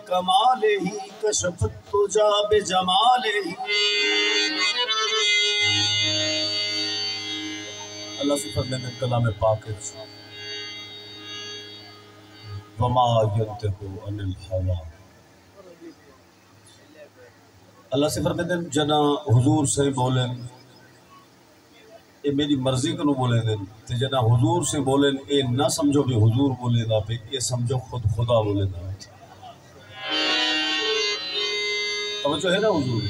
कमाले ही कशफत तुजा बेजमाले ही। अल्लाह से फरमाते हैं कलाम पाक है वमा यंतहु अनिल हवा। अल्लाह से फरमाते हैं जना हुजूर से बोले ये मेरी मर्जी को बोले ते जना हुजूर से बोले ये ना समझो भी हुजूर बोले दा पे ये समझो खुद खुदा बोले दा। तवज्जो है ना हुजूर।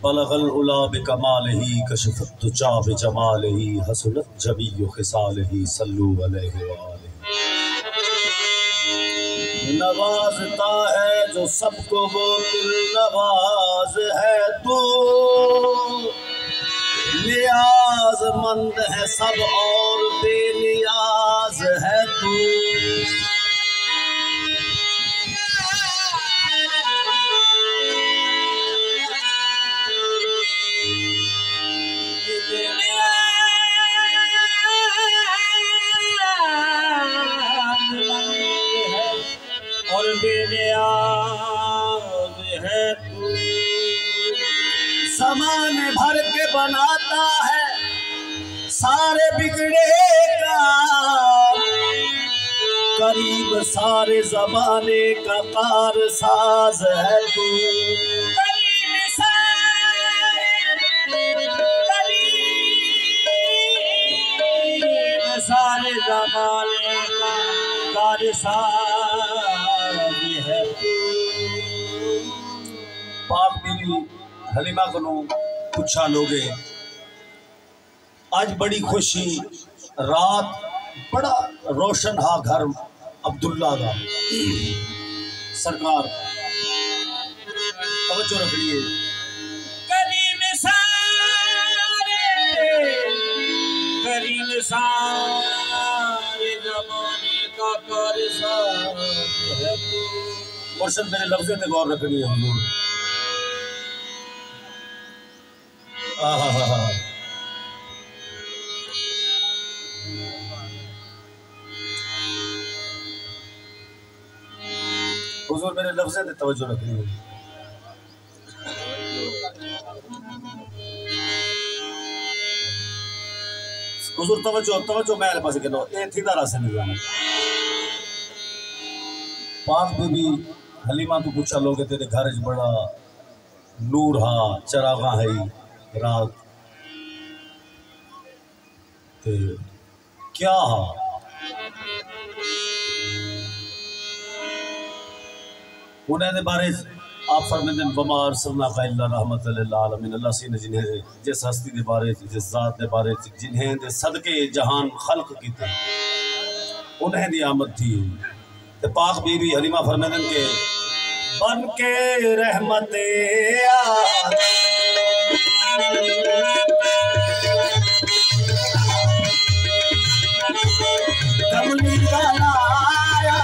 बलगल उला बिकमालिही कशफत तुजा बिजमालिही हसनत जबीयु खिसालिही सल्लू अलैहि व आलिही। नवाजता है जो सबको वो दिल नवाज है तू, नियाजमंद है सब और बेनियाज है तू। और बेनियाज है तू, सामान भर के बनाता है सारे बिगड़े काम, करीब सारे जमाने का कारसाज है तू। करीब सारे जमाने का कारसाज है तू। पाक बीवी हलीमा को पूछा लोगे आज बड़ी खुशी रात बड़ा रोशन हा घर अब्दुल्ला का सरकार तवज्जो रखिए। करीम सारे जमाने का कारसाज है तू। मुर्शिद मेरे लफ्ज़ पे गौर रखनी है हुजूर। हुजूर मेरे लफ्ज़ पे तवज्जो रखनी है। हुजूर तवज्जो मैं पास के लो ए थी दारा से नहीं जाना। पाक बीबी हलीमा तो पूछा लोगे तेरे घर च बड़ा नूर हा चरागा है रात ते क्या हा उन्हें बारे आप फरमाते हैं वमा अरसलनाका इल्ला रहमतल लिल आलमीन। अल्लाह से ने जिन्हें जिस हस्ती दे बारे जिस जात दे बारे जिन्हें दे सदके जहान खल्क कीते उन्हें दी आमद थी। ते पाक बीबी हलीमा फरमाते हैं के बन के रहमते कमली का लाया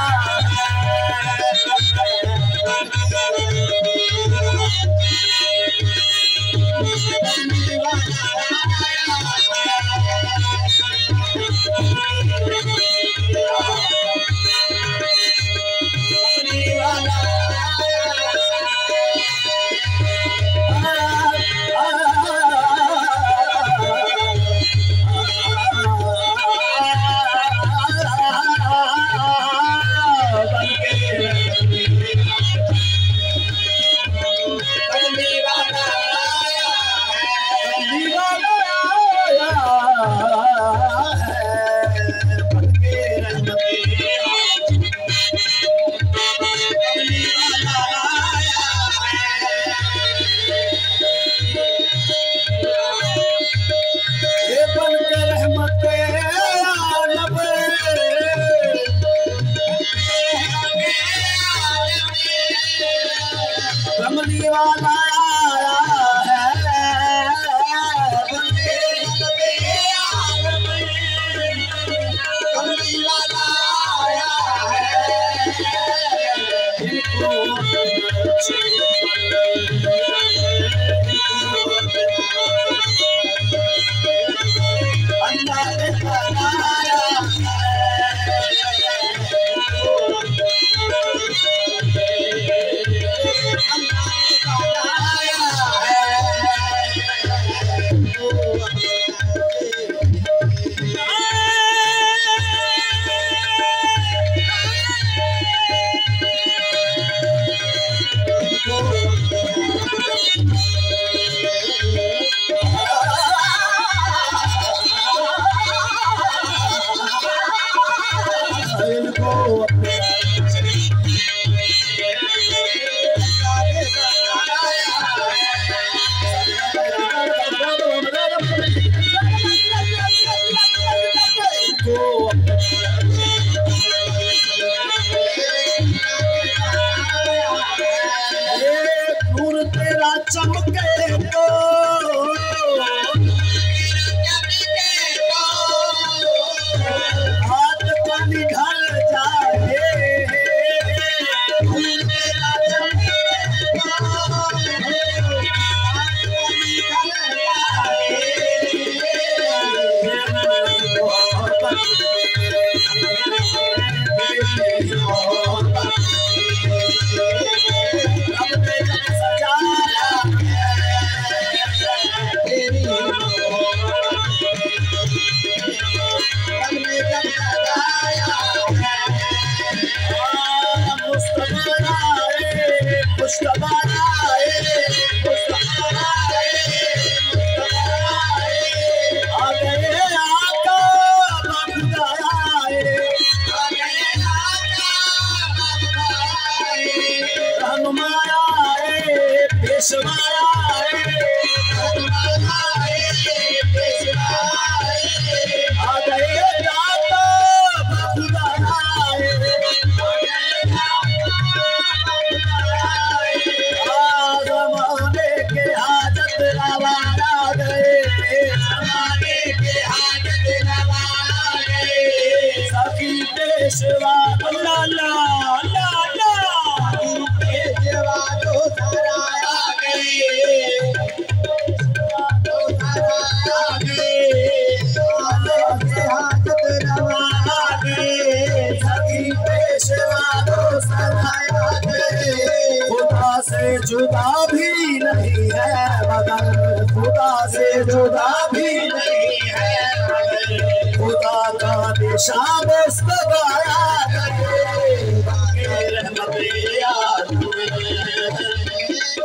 जुदा भी नहीं है मगर खुदा से जुदा भी नहीं है मगर खुदा का निशान मुस्तफाया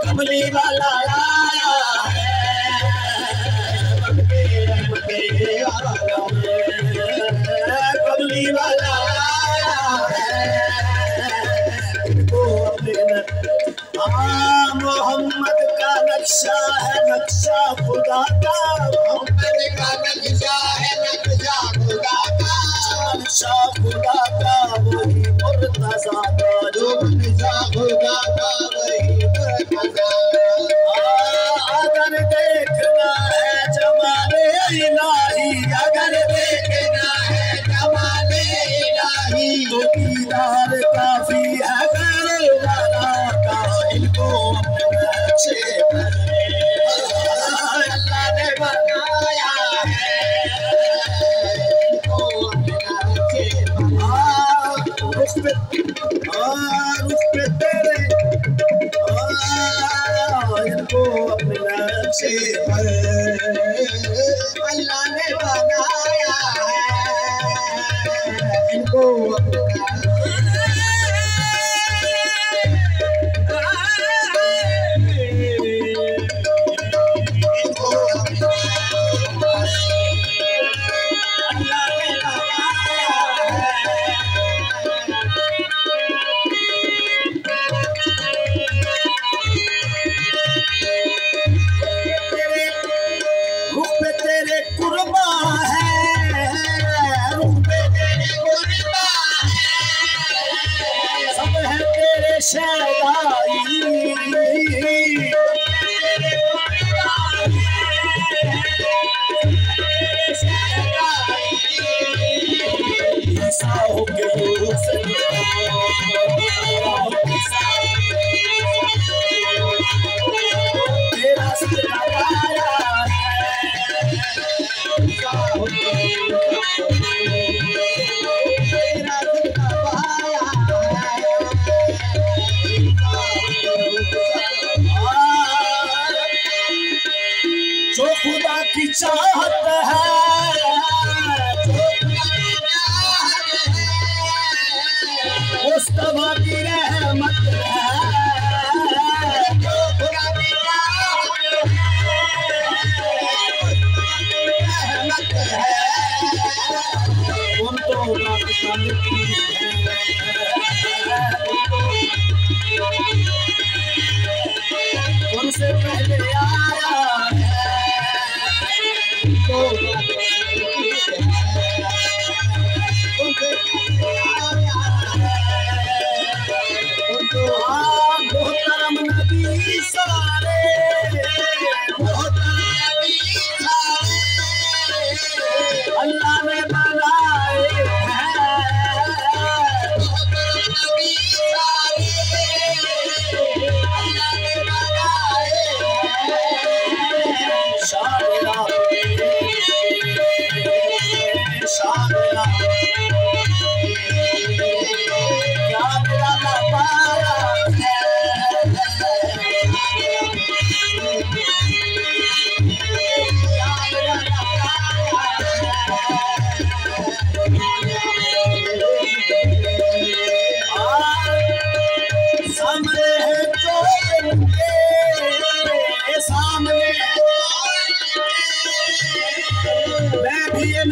कमली वाला आया है कमली वाला मोहम्मद का नक्शा है नक्शा खुदा का मोहम्मद का नक्शा है नक्शा खुदा का नक्शा खुदा का वही मुर्तज़ा का जो नक्शा खुदा का वही मुर्तज़ा अगर देखना है जमाले इलाही अगर देखना है जमाले इलाही तो दीदार काफी है अल्लाह ने बनाया है रुख पे तेरे इनको अपने नक्शे पर अल्लाह ने बनाया है इनको अपने चाहत है, मुस्तफा की रहमत है, उन तो उनसे पहले आया मोहतरम नबी सारे, अल्लाह ने बनाए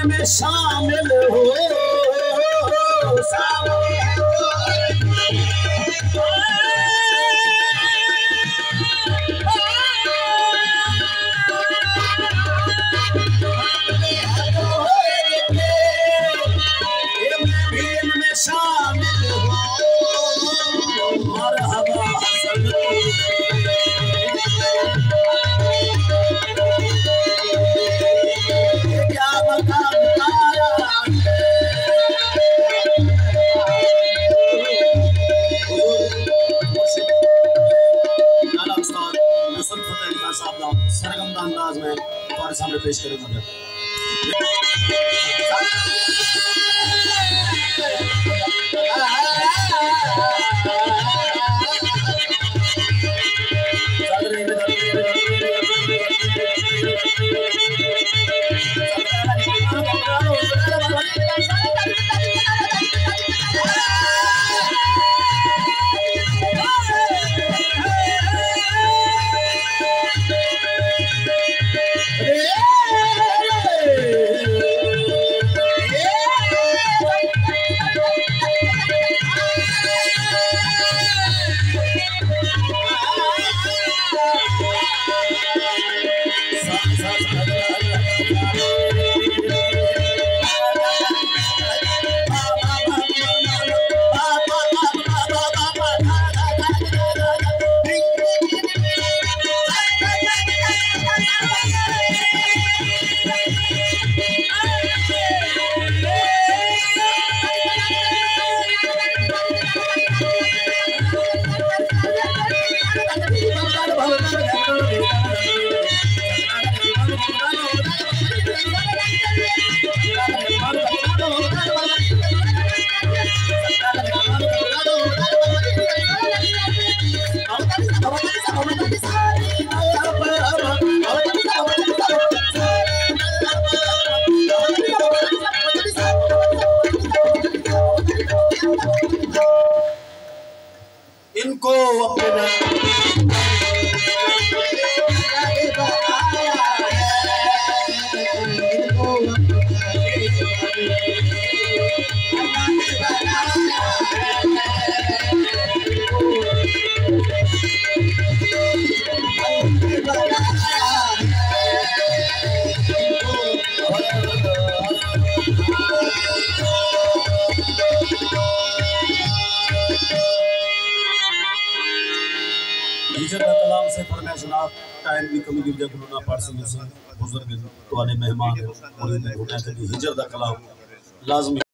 में शामिल हो, में शामिल हो, मरहबा हसन क्या बता सरगम अंदाज में तुम्हारे सामने पेश करूंगा। इनको अपना कलाम से फरमाइश जनाब टाइम की कमी की वजह को ना पढ़ सके बुजुर्ग तो मेहमान हिजर का कलाम लाजमी